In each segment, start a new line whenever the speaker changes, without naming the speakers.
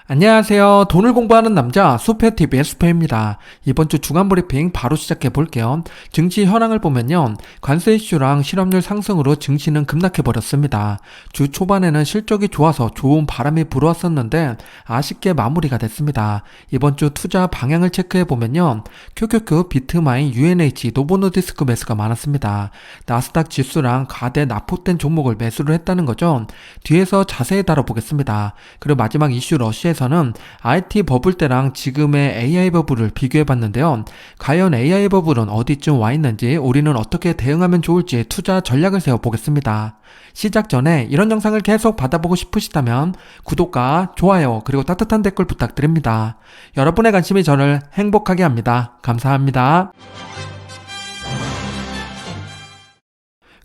안녕하세요. 돈을 공부하는 남자 수페TV의 수페입니다. 이번 주 주간 브리핑 바로 시작해 볼게요. 증시 현황을 보면요. 관세 이슈랑 실업률 상승으로 증시는 급락해 버렸습니다. 주 초반에는 실적이 좋아서 좋은 바람이 불어왔었는데 아쉽게 마무리가 됐습니다. 이번 주 투자 방향을 체크해 보면요. QQQ, 비트마인, UNH, 노보노디스크 매수가 많았습니다. 나스닥 지수랑 가대 납폭된 종목을 매수를 했다는 거죠. 뒤에서 자세히 다뤄보겠습니다. 그리고 마지막 이슈 러시에서는 IT 버블 때랑 지금의 AI 버블을 비교해 봤는데요. 과연 AI 버블은 어디쯤 와 있는지, 우리는 어떻게 대응하면 좋을지 투자 전략을 세워보겠습니다. 시작 전에 이런 영상을 계속 받아보고 싶으시다면 구독과 좋아요 그리고 따뜻한 댓글 부탁드립니다. 여러분의 관심이 저를 행복하게 합니다. 감사합니다.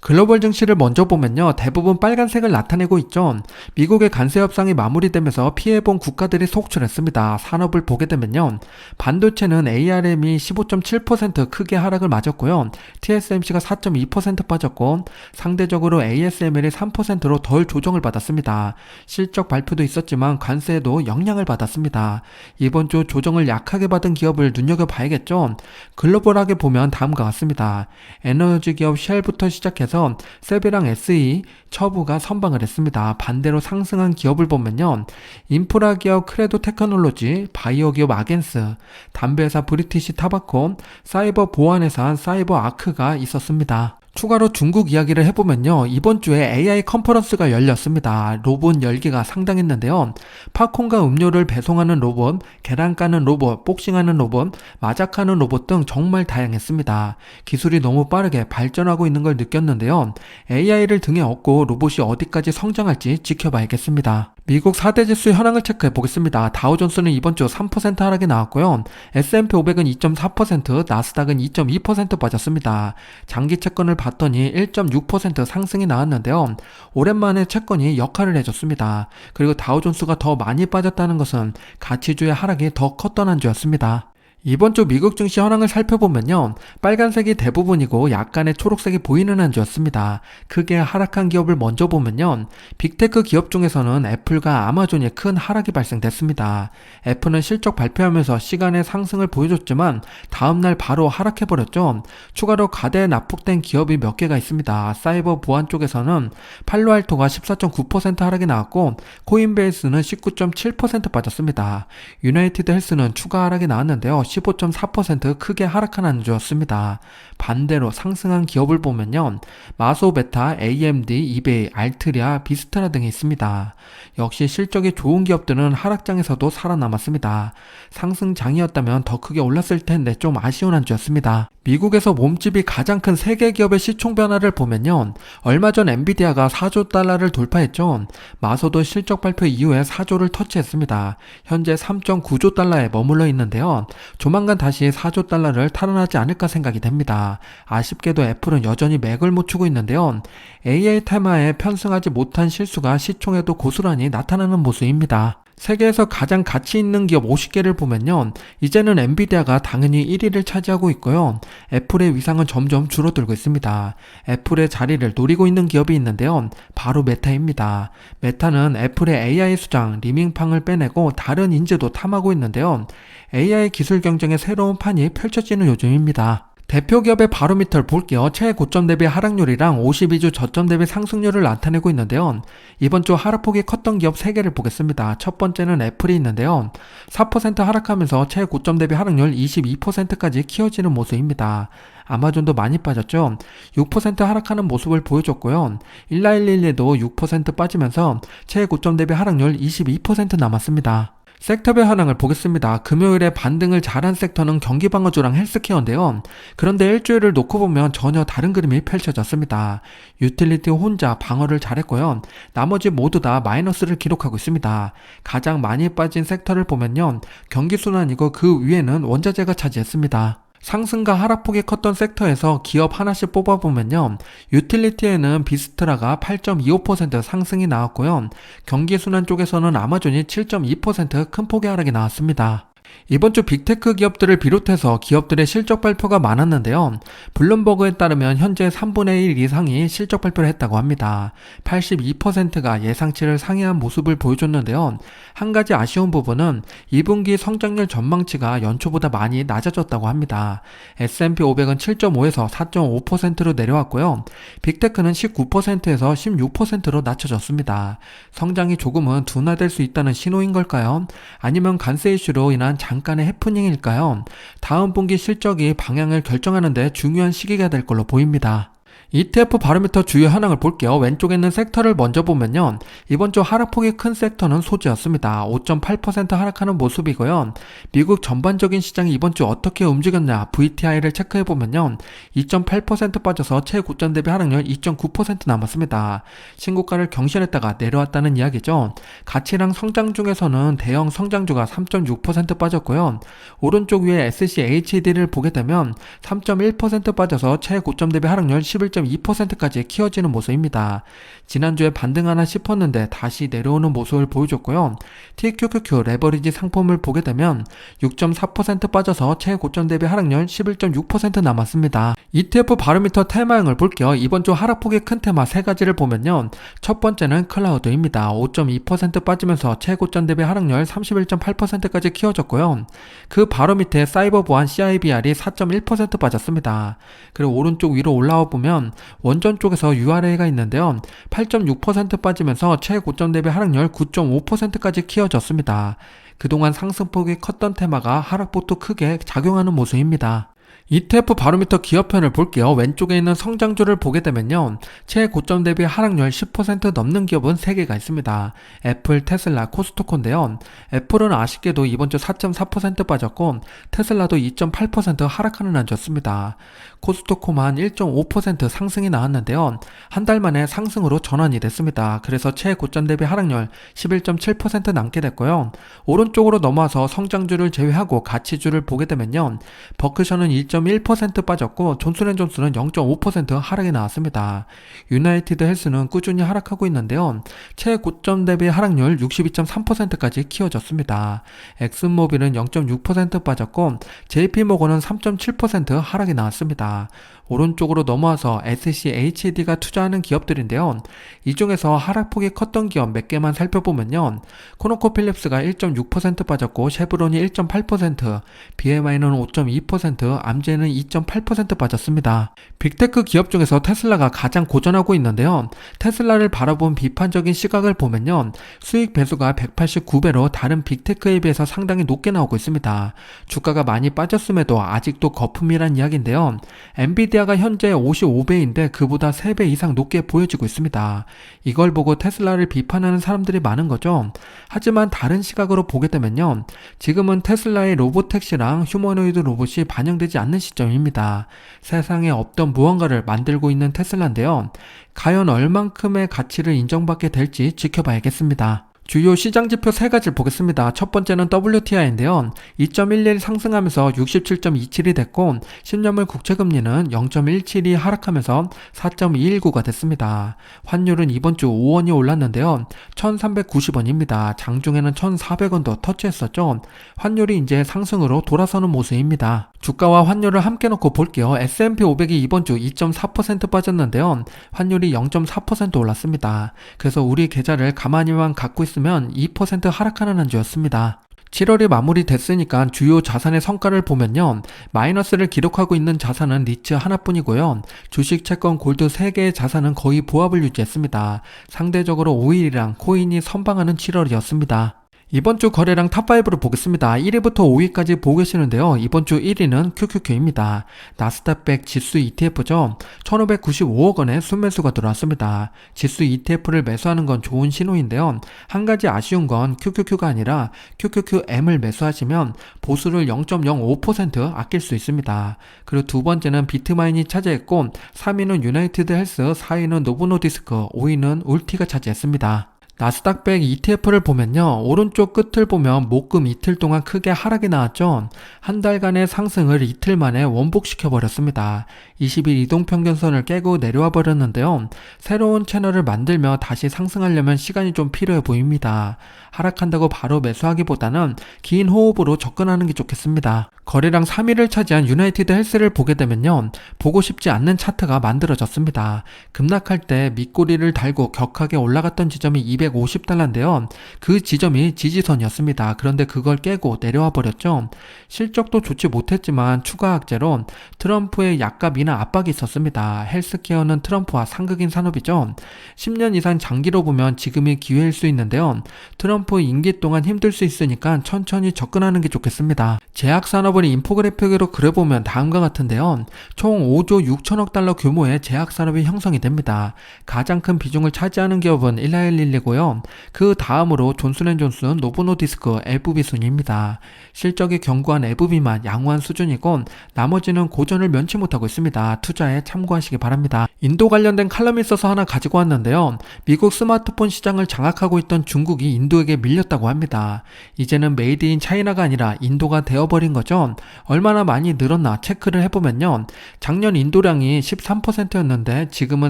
글로벌 증시를 먼저 보면요. 대부분 빨간색을 나타내고 있죠. 미국의 관세 협상이 마무리되면서 피해본 국가들이 속출했습니다. 산업을 보게 되면요. 반도체는 ARM이 15.7% 크게 하락을 맞았고요. TSMC가 4.2% 빠졌고 상대적으로 ASML이 3%로 덜 조정을 받았습니다. 실적 발표도 있었지만 관세에도 영향을 받았습니다. 이번 주 조정을 약하게 받은 기업을 눈여겨봐야겠죠. 글로벌하게 보면 다음과 같습니다. 에너지 기업 쉘부터 시작해서 세베랑 SE, 처부가 선방을 했습니다. 반대로 상승한 기업을 보면요. 인프라 기업 크레도 테크놀로지, 바이오 기업 아겐스, 담배회사 브리티시 타바코, 사이버 보안회사 사이버 아크가 있었습니다. 추가로 중국 이야기를 해보면요. 이번 주에 AI 컨퍼런스가 열렸습니다. 로봇 열기가 상당했는데요. 팝콘과 음료를 배송하는 로봇, 계란 까는 로봇, 복싱하는 로봇, 마작하는 로봇 등 정말 다양했습니다. 기술이 너무 빠르게 발전하고 있는 걸 느꼈는데요. AI를 등에 업고 로봇이 어디까지 성장할지 지켜봐야겠습니다. 미국 4대 지수 현황을 체크해 보겠습니다. 다우존스는 이번 주 3% 하락이 나왔고요. S&P 500은 2.4%, 나스닥은 2.2% 빠졌습니다. 장기 채권을 봤더니 1.6% 상승이 나왔는데요. 오랜만에 채권이 역할을 해줬습니다. 그리고 다우존스가 더 많이 빠졌다는 것은 가치주의 하락이 더 컸던 한 주였습니다. 이번 주 미국 증시 현황을 살펴보면요. 빨간색이 대부분이고 약간의 초록색이 보이는 한 주였습니다. 크게 하락한 기업을 먼저 보면요. 빅테크 기업 중에서는 애플과 아마존이 큰 하락이 발생됐습니다. 애플은 실적 발표하면서 시간의 상승을 보여줬지만 다음날 바로 하락해버렸죠. 추가로 가대에 납폭된 기업이 몇 개가 있습니다. 사이버 보안 쪽에서는 팔로알토가 14.9% 하락이 나왔고 코인베이스는 19.7% 빠졌습니다. 유나이티드 헬스는 추가 하락이 나왔는데요. 15.4% 크게 하락한 한 주였습니다. 반대로 상승한 기업을 보면요. 마소베타, AMD, 이베이, 알트리아, 비스트라 등이 있습니다. 역시 실적이 좋은 기업들은 하락장에서도 살아남았습니다. 상승장이었다면 더 크게 올랐을 텐데 좀 아쉬운 한 주였습니다. 미국에서 몸집이 가장 큰 세계 기업의 시총 변화를 보면요. 얼마 전 엔비디아가 4조 달러를 돌파했죠. 마소도 실적 발표 이후에 4조를 터치했습니다. 현재 3.9조 달러에 머물러 있는데요. 조만간 다시 4조 달러를 탈환하지 않을까 생각이 됩니다. 아쉽게도 애플은 여전히 맥을 못 추고 있는데요. AI 테마에 편승하지 못한 실수가 시총에도 고스란히 나타나는 모습입니다. 세계에서 가장 가치 있는 기업 50개를 보면요. 이제는 엔비디아가 당연히 1위를 차지하고 있고요. 애플의 위상은 점점 줄어들고 있습니다. 애플의 자리를 노리고 있는 기업이 있는데요. 바로 메타입니다. 메타는 애플의 AI 수장 리밍팡을 빼내고 다른 인재도 탐하고 있는데요. AI 기술 경쟁의 새로운 판이 펼쳐지는 요즘입니다. 대표 기업의 바로미터를 볼게요. 최고점 대비 하락률이랑 52주 저점 대비 상승률을 나타내고 있는데요. 이번 주 하락폭이 컸던 기업 3개를 보겠습니다. 첫 번째는 애플이 있는데요. 4% 하락하면서 최고점 대비 하락률 22%까지 키워지는 모습입니다. 아마존도 많이 빠졌죠. 6% 하락하는 모습을 보여줬고요. 1111에도 6% 빠지면서 최고점 대비 하락률 22% 남았습니다. 섹터별 현황을 보겠습니다. 금요일에 반등을 잘한 섹터는 경기방어주랑 헬스케어인데요. 그런데 일주일을 놓고 보면 전혀 다른 그림이 펼쳐졌습니다. 유틸리티 혼자 방어를 잘했고요. 나머지 모두 다 마이너스를 기록하고 있습니다. 가장 많이 빠진 섹터를 보면요. 경기순환이고 그 위에는 원자재가 차지했습니다. 상승과 하락폭이 컸던 섹터에서 기업 하나씩 뽑아보면요. 유틸리티에는 비스트라가 8.25% 상승이 나왔고요. 경기순환 쪽에서는 아마존이 7.2% 큰 폭의 하락이 나왔습니다. 이번 주 빅테크 기업들을 비롯해서 기업들의 실적 발표가 많았는데요. 블룸버그에 따르면 현재 3분의 1 이상이 실적 발표를 했다고 합니다. 82%가 예상치를 상회한 모습을 보여줬는데요. 한 가지 아쉬운 부분은 2분기 성장률 전망치가 연초보다 많이 낮아졌다고 합니다. S&P 500은 7.5에서 4.5%로 내려왔고요. 빅테크는 19%에서 16%로 낮춰졌습니다. 성장이 조금은 둔화될 수 있다는 신호인 걸까요? 아니면 관세 이슈로 인한 잠깐의 해프닝일까요? 다음 분기 실적이 방향을 결정하는 데 중요한 시기가 될 걸로 보입니다. ETF 바로미터 주요 현황을 볼게요. 왼쪽에 있는 섹터를 먼저 보면요. 이번 주 하락폭이 큰 섹터는 소재였습니다. 5.8% 하락하는 모습이고요. 미국 전반적인 시장이 이번 주 어떻게 움직였냐 VTI를 체크해보면요. 2.8% 빠져서 최고점 대비 하락률 2.9% 남았습니다. 신고가를 경신했다가 내려왔다는 이야기죠. 가치랑 성장 중에서는 대형 성장주가 3.6% 빠졌고요. 오른쪽 위에 SCHD를 보게 되면 3.1% 빠져서 최고점 대비 하락률 11.2%까지 키워지는 모습입니다. 지난주에 반등하나 싶었는데 다시 내려오는 모습을 보여줬고요. TQQQ 레버리지 상품을 보게 되면 6.4% 빠져서 최고점 대비 하락률 11.6% 남았습니다. ETF 바로미터 테마형을 볼게요. 이번 주 하락폭이 큰 테마 세 가지를 보면요. 첫 번째는 클라우드입니다. 5.2% 빠지면서 최고점 대비 하락률 31.8%까지 키워졌고요. 그 바로 밑에 사이버 보안 CIBR이 4.1% 빠졌습니다. 그리고 오른쪽 위로 올라와 보면 원전 쪽에서 URA가 있는데요. 8.6% 빠지면서 최고점 대비 하락률 9.5%까지 키워졌습니다. 그동안 상승폭이 컸던 테마가 하락폭도 크게 작용하는 모습입니다. ETF 바로미터 기업편을 볼게요. 왼쪽에 있는 성장주를 보게 되면요. 최고점 대비 하락률 10% 넘는 기업은 3개가 있습니다. 애플, 테슬라, 코스트코인데요. 애플은 아쉽게도 이번 주 4.4% 빠졌고 테슬라도 2.8% 하락하는 한주였습니다. 코스트코만 1.5% 상승이 나왔는데요. 한 달 만에 상승으로 전환이 됐습니다. 그래서 최고점 대비 하락률 11.7% 남게 됐고요. 오른쪽으로 넘어와서 성장주를 제외하고 가치주를 보게 되면요. 버크셔는 1.1% 빠졌고 존슨앤존슨은 0.5% 하락이 나왔습니다. 유나이티드 헬스는 꾸준히 하락하고 있는데요. 최고점 대비 하락률 62.3%까지 키워졌습니다. 엑슨모빌은 0.6% 빠졌고 JP모건은 3.7% 하락이 나왔습니다. 오른쪽으로 넘어와서 SCHD가 투자하는 기업들인데요. 이 중에서 하락폭이 컸던 기업 몇 개만 살펴보면요. 코노코필립스가 1.6% 빠졌고 쉐브론이 1.8%, BMI는 5.2%, 암제는 2.8% 빠졌습니다. 빅테크 기업 중에서 테슬라가 가장 고전하고 있는데요. 테슬라를 바라본 비판적인 시각을 보면요. 수익 배수가 189배로 다른 빅테크에 비해서 상당히 높게 나오고 있습니다. 주가가 많이 빠졌음에도 아직도 거품이란 이야기인데요. 엔비디아가 현재 55배인데 그보다 3배 이상 높게 보여지고 있습니다. 이걸 보고 테슬라를 비판하는 사람들이 많은 거죠. 하지만 다른 시각으로 보게 되면요. 지금은 테슬라의 로보택시랑 휴머노이드 로봇이 반영되지 않는 시점입니다. 세상에 없던 무언가를 만들고 있는 테슬라인데요. 과연 얼만큼의 가치를 인정받게 될지 지켜봐야겠습니다. 주요 시장지표 3가지를 보겠습니다. 첫 번째는 WTI인데요. 2.11 상승하면서 67.27이 됐고 10년물 국채금리는 0.17이 하락하면서 4.219가 됐습니다. 환율은 이번 주 5원이 올랐는데요. 1390원입니다. 장중에는 1400원도 터치했었죠. 환율이 이제 상승으로 돌아서는 모습입니다. 주가와 환율을 함께 놓고 볼게요. S&P 500이 이번 주 2.4% 빠졌는데요. 환율이 0.4% 올랐습니다. 그래서 우리 계좌를 가만히만 갖고 있으면 2% 하락하는 한 주였습니다. 7월이 마무리됐으니까 주요 자산의 성과를 보면요. 마이너스를 기록하고 있는 자산은 리츠 하나뿐이고요. 주식, 채권, 골드 3개의 자산은 거의 보합을 유지했습니다. 상대적으로 오일이랑 코인이 선방하는 7월이었습니다. 이번 주 거래량 탑5로 보겠습니다. 1위부터 5위까지 보고 계시는데요. 이번 주 1위는 QQQ입니다. 나스닥100 지수 ETF죠. 1595억 원의 순매수가 들어왔습니다. 지수 ETF를 매수하는 건 좋은 신호인데요. 한 가지 아쉬운 건 QQQ가 아니라 QQQM을 매수하시면 보수를 0.05% 아낄 수 있습니다. 그리고 두 번째는 비트마인이 차지했고 3위는 유나이티드 헬스, 4위는 노보노디스크, 5위는 울티가 차지했습니다. 나스닥 100 ETF를 보면요. 오른쪽 끝을 보면 목금 이틀 동안 크게 하락이 나왔죠. 한 달간의 상승을 이틀 만에 원복시켜버렸습니다. 20일 이동평균선을 깨고 내려와 버렸는데요. 새로운 채널을 만들며 다시 상승하려면 시간이 좀 필요해 보입니다. 하락한다고 바로 매수하기보다는 긴 호흡으로 접근하는 게 좋겠습니다. 거래량 3위를 차지한 유나이티드 헬스를 보게 되면요. 보고 싶지 않는 차트가 만들어졌습니다. 급락할 때 밑꼬리를 달고 격하게 올라갔던 지점이 250달러인데요. 그 지점이 지지선이었습니다. 그런데 그걸 깨고 내려와 버렸죠. 실적도 좋지 못했지만 추가 악재로 트럼프의 약값이나 압박이 있었습니다. 헬스케어는 트럼프와 상극인 산업이죠. 10년 이상 장기로 보면 지금이 기회일 수 있는데요. 트럼프 임기 동안 힘들 수 있으니까 천천히 접근하는 게 좋겠습니다. 제약산업을 인포그래픽으로 그려보면 다음과 같은데요. 총 5조 6천억 달러 규모의 제약산업이 형성이 됩니다. 가장 큰 비중을 차지하는 기업은 일라일릴리고요. 그 다음으로 존슨앤존슨, 노보노디스크, LVB 순입니다. 실적이 견고한 LVB만 양호한 수준이고 나머지는 고전을 면치 못하고 있습니다. 투자에 참고하시기 바랍니다. 인도 관련된 칼럼이 있어서 하나 가지고 왔는데요. 미국 스마트폰 시장을 장악하고 있던 중국이 인도에게 밀렸다고 합니다. 이제는 메이드 인 차이나가 아니라 인도가 되어버린 거죠. 얼마나 많이 늘었나 체크를 해보면요. 작년 인도량이 13%였는데 지금은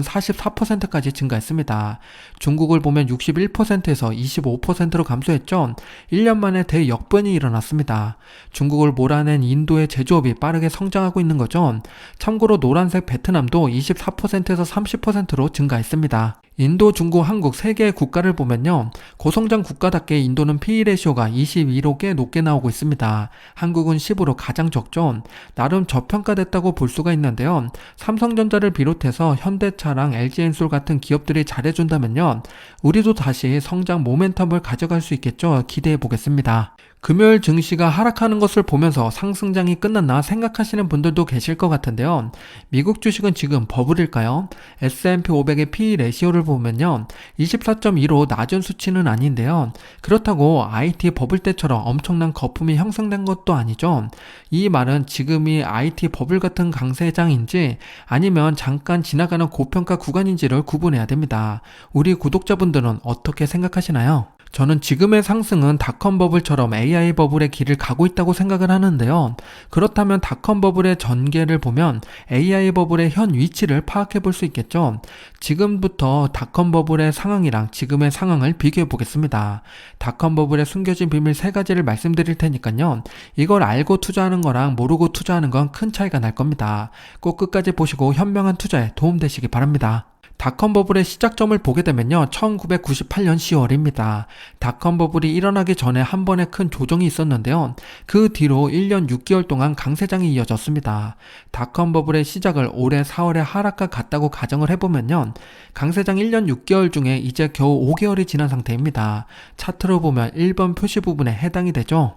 44%까지 증가했습니다. 중국을 보면 61%에서 25%로 감소했죠. 1년 만에 대역변이 일어났습니다. 중국을 몰아낸 인도의 제조업이 빠르게 성장하고 있는 거죠. 참고로 노란색 베트남도 24%에서 30%로 증가했습니다. 인도, 중국, 한국 세 개의 국가를 보면요. 고성장 국가답게 인도는 PE 레시오가 22로 꽤 높게 나오고 있습니다. 한국은 10으로 가장 적죠. 나름 저평가됐다고 볼 수가 있는데요. 삼성전자를 비롯해서 현대차랑 LG엔솔 같은 기업들이 잘해준다면요. 우리도 다시 성장 모멘텀을 가져갈 수 있겠죠. 기대해 보겠습니다. 금요일 증시가 하락하는 것을 보면서 상승장이 끝났나 생각하시는 분들도 계실 것 같은데요. 미국 주식은 지금 버블일까요? S&P 500의 PE 레시오를 보면요. 24.2로 낮은 수치는 아닌데요. 그렇다고 IT 버블 때처럼 엄청난 거품이 형성된 것도 아니죠. 이 말은 지금이 IT 버블 같은 강세장인지 아니면 잠깐 지나가는 고평가 구간인지를 구분해야 됩니다. 우리 구독자분들은 어떻게 생각하시나요? 저는 지금의 상승은 닷컴 버블처럼 AI 버블의 길을 가고 있다고 생각을 하는데요. 그렇다면 닷컴 버블의 전개를 보면 AI 버블의 현 위치를 파악해 볼 수 있겠죠. 지금부터 닷컴 버블의 상황이랑 지금의 상황을 비교해 보겠습니다. 닷컴 버블의 숨겨진 비밀 3가지를 말씀드릴 테니까요. 이걸 알고 투자하는 거랑 모르고 투자하는 건 큰 차이가 날 겁니다. 꼭 끝까지 보시고 현명한 투자에 도움되시기 바랍니다. 닷컴 버블의 시작점을 보게 되면요. 1998년 10월입니다. 닷컴 버블이 일어나기 전에 한 번의 큰 조정이 있었는데요. 그 뒤로 1년 6개월 동안 강세장이 이어졌습니다. 닷컴 버블의 시작을 올해 4월에 하락과 같다고 가정을 해보면요. 강세장 1년 6개월 중에 이제 겨우 5개월이 지난 상태입니다. 차트로 보면 1번 표시 부분에 해당이 되죠.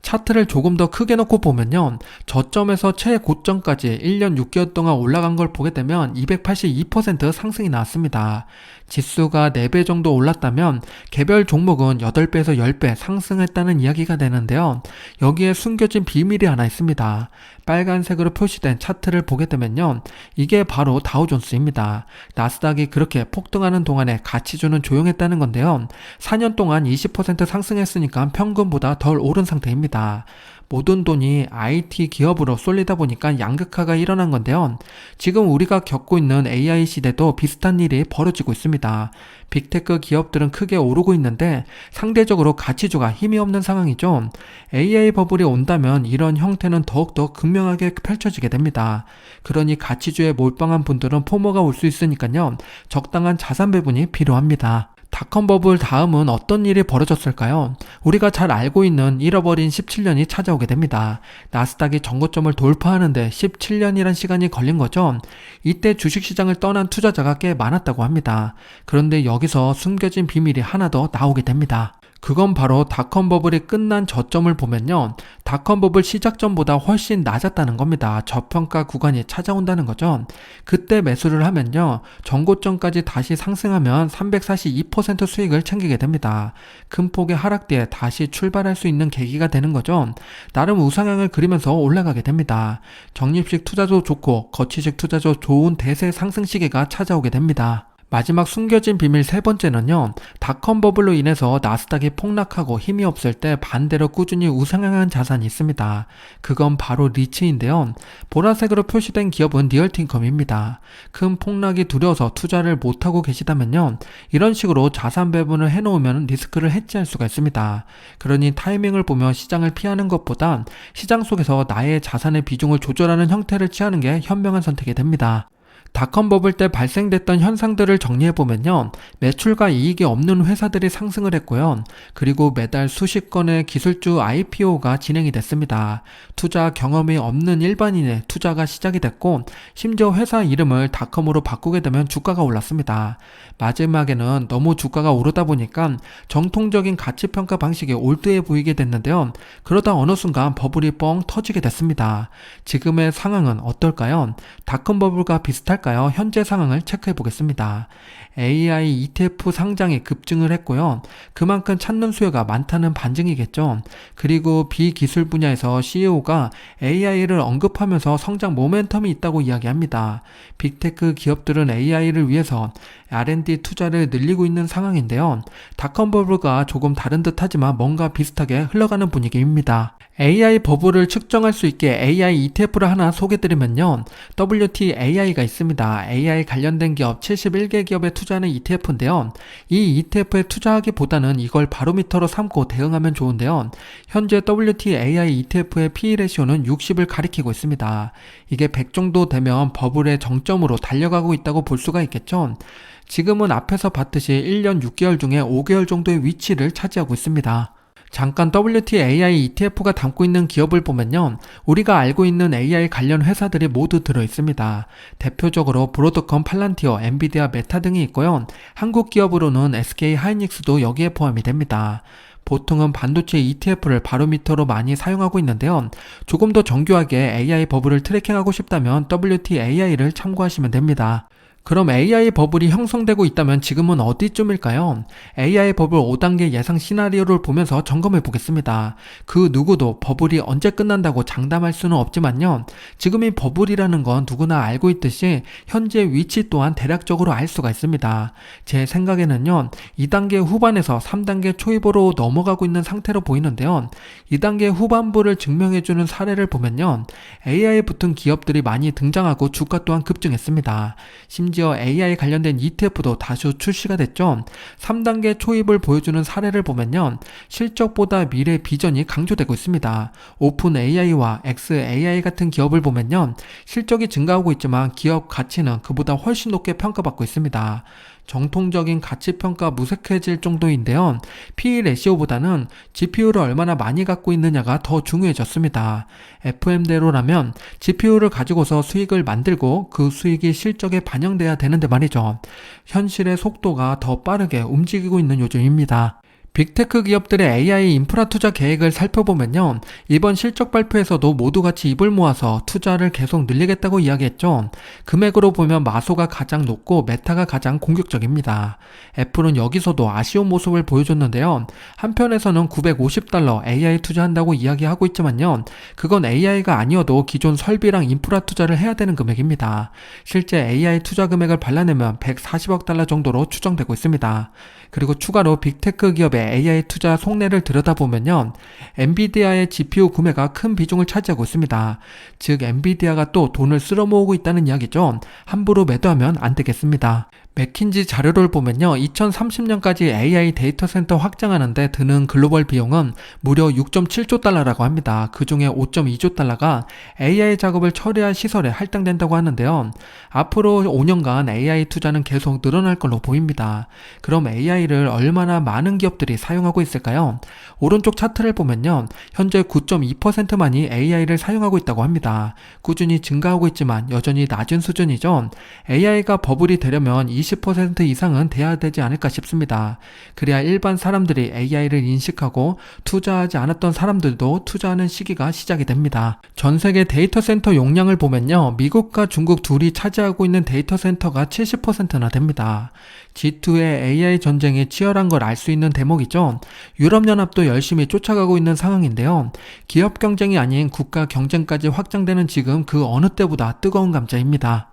차트를 조금 더 크게 놓고 보면요. 저점에서 최고점까지 1년 6개월 동안 올라간 걸 보게 되면 282% 상승이 나왔습니다. 지수가 4배 정도 올랐다면 개별 종목은 8배에서 10배 상승했다는 이야기가 되는데요. 여기에 숨겨진 비밀이 하나 있습니다. 빨간색으로 표시된 차트를 보게 되면요. 이게 바로 다우존스입니다. 나스닥이 그렇게 폭등하는 동안에 가치주는 조용했다는 건데요. 4년 동안 20% 상승했으니까 평균보다 덜 오른 상태입니다. 모든 돈이 IT 기업으로 쏠리다 보니까 양극화가 일어난 건데요. 지금 우리가 겪고 있는 AI 시대도 비슷한 일이 벌어지고 있습니다. 빅테크 기업들은 크게 오르고 있는데 상대적으로 가치주가 힘이 없는 상황이죠. AI 버블이 온다면 이런 형태는 더욱더 극명하게 펼쳐지게 됩니다. 그러니 가치주에 몰빵한 분들은 포모가 올 수 있으니까요. 적당한 자산 배분이 필요합니다. 닷컴 버블 다음은 어떤 일이 벌어졌을까요? 우리가 잘 알고 있는 잃어버린 17년이 찾아오게 됩니다. 나스닥이 전고점을 돌파하는데 17년이란 시간이 걸린 거죠. 이때 주식시장을 떠난 투자자가 꽤 많았다고 합니다. 그런데 여기서 숨겨진 비밀이 하나 더 나오게 됩니다. 그건 바로 닷컴 버블이 끝난 저점을 보면요. 닷컴 버블 시작점보다 훨씬 낮았다는 겁니다. 저평가 구간이 찾아온다는 거죠. 그때 매수를 하면요. 전고점까지 다시 상승하면 342% 수익을 챙기게 됩니다. 큰 폭의 하락 뒤에 다시 출발할 수 있는 계기가 되는 거죠. 나름 우상향을 그리면서 올라가게 됩니다. 적립식 투자도 좋고 거치식 투자도 좋은 대세 상승 시기가 찾아오게 됩니다. 마지막 숨겨진 비밀 세 번째는요, 닷컴 버블로 인해서 나스닥이 폭락하고 힘이 없을 때 반대로 꾸준히 우상향한 자산이 있습니다. 그건 바로 리츠인데요. 보라색으로 표시된 기업은 리얼틴컴입니다. 큰 폭락이 두려워서 투자를 못하고 계시다면요, 이런 식으로 자산 배분을 해놓으면 리스크를 해지할 수가 있습니다. 그러니 타이밍을 보며 시장을 피하는 것보단 시장 속에서 나의 자산의 비중을 조절하는 형태를 취하는 게 현명한 선택이 됩니다. 닷컴 버블 때 발생됐던 현상들을 정리해보면요, 매출과 이익이 없는 회사들이 상승을 했고요, 그리고 매달 수십 건의 기술주 IPO가 진행이 됐습니다. 투자 경험이 없는 일반인의 투자가 시작이 됐고, 심지어 회사 이름을 닷컴으로 바꾸게 되면 주가가 올랐습니다. 마지막에는 너무 주가가 오르다 보니까 정통적인 가치평가 방식이 올드해 보이게 됐는데요, 그러다 어느 순간 버블이 뻥 터지게 됐습니다. 지금의 상황은 어떨까요? 닷컴 버블과 비슷할까요? 현재 상황을 체크해 보겠습니다. AI ETF 상장이 급증을 했고요. 그만큼 찾는 수요가 많다는 반증이겠죠. 그리고 비기술 분야에서 CEO가 AI를 언급하면서 성장 모멘텀이 있다고 이야기합니다. 빅테크 기업들은 AI를 위해서 R&D 투자를 늘리고 있는 상황인데요. 닷컴 버블과 조금 다른 듯 하지만 뭔가 비슷하게 흘러가는 분위기입니다. AI 버블을 측정할 수 있게 AI ETF를 하나 소개드리면요, WTAI가 있습니다. AI 관련된 기업 71개 기업에 투자하는 ETF인데요. 이 ETF에 투자하기보다는 이걸 바로미터로 삼고 대응하면 좋은데요. 현재 WTAI ETF의 PE 레시오는 60을 가리키고 있습니다. 이게 100 정도 되면 버블의 정점으로 달려가고 있다고 볼 수가 있겠죠. 지금은 앞에서 봤듯이 1년 6개월 중에 5개월 정도의 위치를 차지하고 있습니다. 잠깐 WTAI ETF가 담고 있는 기업을 보면요, 우리가 알고 있는 AI 관련 회사들이 모두 들어있습니다. 대표적으로 브로드컴, 팔란티어, 엔비디아, 메타 등이 있고요. 한국 기업으로는 SK 하이닉스도 여기에 포함이 됩니다. 보통은 반도체 ETF를 바로미터로 많이 사용하고 있는데요. 조금 더 정교하게 AI 버블을 트래킹하고 싶다면 WTAI를 참고하시면 됩니다. 그럼 AI 버블이 형성되고 있다면 지금은 어디쯤일까요? AI 버블 5단계 예상 시나리오를 보면서 점검해 보겠습니다. 그 누구도 버블이 언제 끝난다고 장담할 수는 없지만요, 지금이 버블이라는 건 누구나 알고 있듯이 현재 위치 또한 대략적으로 알 수가 있습니다. 제 생각에는요, 2단계 후반에서 3단계 초입으로 넘어가고 있는 상태로 보이는데요, 2단계 후반부를 증명해주는 사례를 보면요, AI에 붙은 기업들이 많이 등장하고 주가 또한 급증했습니다. 심지어 AI 관련된 ETF도 다수 출시가 됐죠. 3단계 초입을 보여주는 사례를 보면요, 실적보다 미래 비전이 강조되고 있습니다. 오픈 AI와 XAI 같은 기업을 보면요, 실적이 증가하고 있지만 기업 가치는 그보다 훨씬 높게 평가받고 있습니다. 정통적인 가치평가 무색해질 정도인데요, PE 레시오보다는 GPU를 얼마나 많이 갖고 있느냐가 더 중요해졌습니다. FM대로라면 GPU를 가지고서 수익을 만들고 그 수익이 실적에 반영돼야 되는데 말이죠. 현실의 속도가 더 빠르게 움직이고 있는 요즘입니다. 빅테크 기업들의 AI 인프라 투자 계획을 살펴보면요, 이번 실적 발표에서도 모두 같이 입을 모아서 투자를 계속 늘리겠다고 이야기했죠. 금액으로 보면 마소가 가장 높고 메타가 가장 공격적입니다. 애플은 여기서도 아쉬운 모습을 보여줬는데요. 한편에서는 $950 AI 투자한다고 이야기하고 있지만요, 그건 AI가 아니어도 기존 설비랑 인프라 투자를 해야 되는 금액입니다. 실제 AI 투자 금액을 발라내면 $140억 정도로 추정되고 있습니다. 그리고 추가로 빅테크 기업의 AI 투자 속내를 들여다보면요, 엔비디아의 GPU 구매가 큰 비중을 차지하고 있습니다. 즉 엔비디아가 또 돈을 쓸어 모으고 있다는 이야기죠. 함부로 매도하면 안 되겠습니다. 맥킨지 자료를 보면요, 2030년까지 AI 데이터 센터 확장하는데 드는 글로벌 비용은 무려 6.7조 달러라고 합니다. 그 중에 5.2조 달러가 AI 작업을 처리할 시설에 할당된다고 하는데요. 앞으로 5년간 AI 투자는 계속 늘어날 걸로 보입니다. 그럼 AI를 얼마나 많은 기업들이 사용하고 있을까요? 오른쪽 차트를 보면요, 현재 9.2%만이 AI를 사용하고 있다고 합니다. 꾸준히 증가하고 있지만 여전히 낮은 수준이죠. AI가 버블이 되려면 20% 이상은 돼야 되지 않을까 싶습니다. 그래야 일반 사람들이 AI를 인식하고 투자하지 않았던 사람들도 투자하는 시기가 시작이 됩니다. 전 세계 데이터 센터 용량을 보면요, 미국과 중국 둘이 차지하고 있는 데이터 센터가 70%나 됩니다. G2의 AI 전쟁이 치열한 걸 알 수 있는 대목이죠. 유럽연합도 열심히 쫓아가고 있는 상황인데요. 기업 경쟁이 아닌 국가 경쟁까지 확장되는 지금 그 어느 때보다 뜨거운 감자입니다.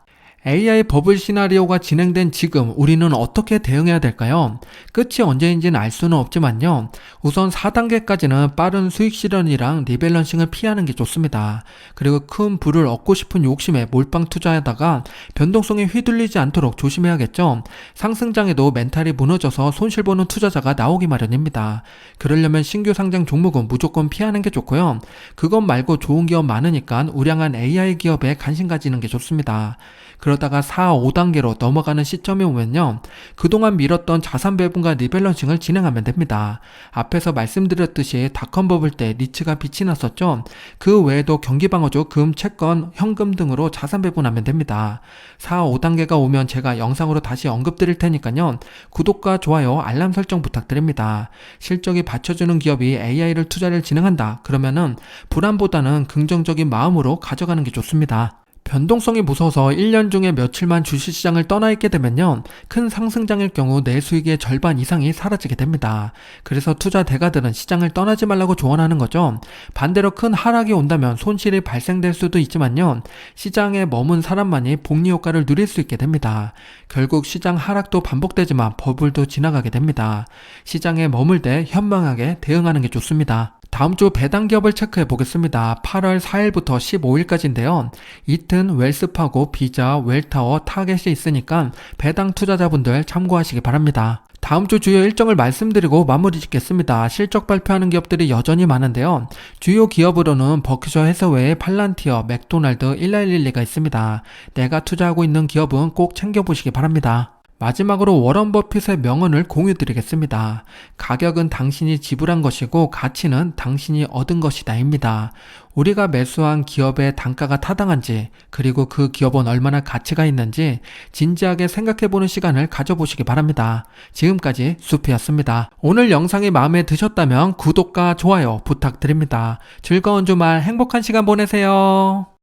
AI 버블 시나리오가 진행된 지금 우리는 어떻게 대응해야 될까요? 끝이 언제인지는 알 수는 없지만요. 우선 4단계까지는 빠른 수익 실현이랑 리밸런싱을 피하는 게 좋습니다. 그리고 큰 부를 얻고 싶은 욕심에 몰빵 투자하다가 변동성에 휘둘리지 않도록 조심해야겠죠. 상승장에도 멘탈이 무너져서 손실보는 투자자가 나오기 마련입니다. 그러려면 신규 상장 종목은 무조건 피하는 게 좋고요. 그것 말고 좋은 기업 많으니까 우량한 AI 기업에 관심 가지는 게 좋습니다. 그러다가 4, 5단계로 넘어가는 시점이 오면요. 그동안 미뤘던 자산 배분과 리밸런싱을 진행하면 됩니다. 앞에서 말씀드렸듯이 닷컴 버블 때 리츠가 빛이 났었죠. 그 외에도 경기방어주, 금, 채권, 현금 등으로 자산 배분하면 됩니다. 4, 5단계가 오면 제가 영상으로 다시 언급드릴 테니까요. 구독과 좋아요, 알람 설정 부탁드립니다. 실적이 받쳐주는 기업이 AI를 투자를 진행한다. 그러면은 불안보다는 긍정적인 마음으로 가져가는 게 좋습니다. 변동성이 무서워서 1년 중에 며칠만 주식시장을 떠나 있게 되면요. 큰 상승장일 경우 내 수익의 절반 이상이 사라지게 됩니다. 그래서 투자 대가들은 시장을 떠나지 말라고 조언하는 거죠. 반대로 큰 하락이 온다면 손실이 발생될 수도 있지만요. 시장에 머문 사람만이 복리 효과를 누릴 수 있게 됩니다. 결국 시장 하락도 반복되지만 버블도 지나가게 됩니다. 시장에 머물 때 현명하게 대응하는 게 좋습니다. 다음 주 배당 기업을 체크해 보겠습니다. 8월 4일부터 15일까지인데요. 이튼, 웰스파고, 비자, 웰타워, 타겟이 있으니까 배당 투자자분들 참고하시기 바랍니다. 다음 주 주요 일정을 말씀드리고 마무리 짓겠습니다. 실적 발표하는 기업들이 여전히 많은데요. 주요 기업으로는 버크셔 해서웨이, 팔란티어, 맥도날드, 1112가 있습니다. 내가 투자하고 있는 기업은 꼭 챙겨보시기 바랍니다. 마지막으로 워런 버핏의 명언을 공유드리겠습니다. 가격은 당신이 지불한 것이고 가치는 당신이 얻은 것이다입니다. 우리가 매수한 기업의 단가가 타당한지 그리고 그 기업은 얼마나 가치가 있는지 진지하게 생각해보는 시간을 가져보시기 바랍니다. 지금까지 수피였습니다. 오늘 영상이 마음에 드셨다면 구독과 좋아요 부탁드립니다. 즐거운 주말 행복한 시간 보내세요.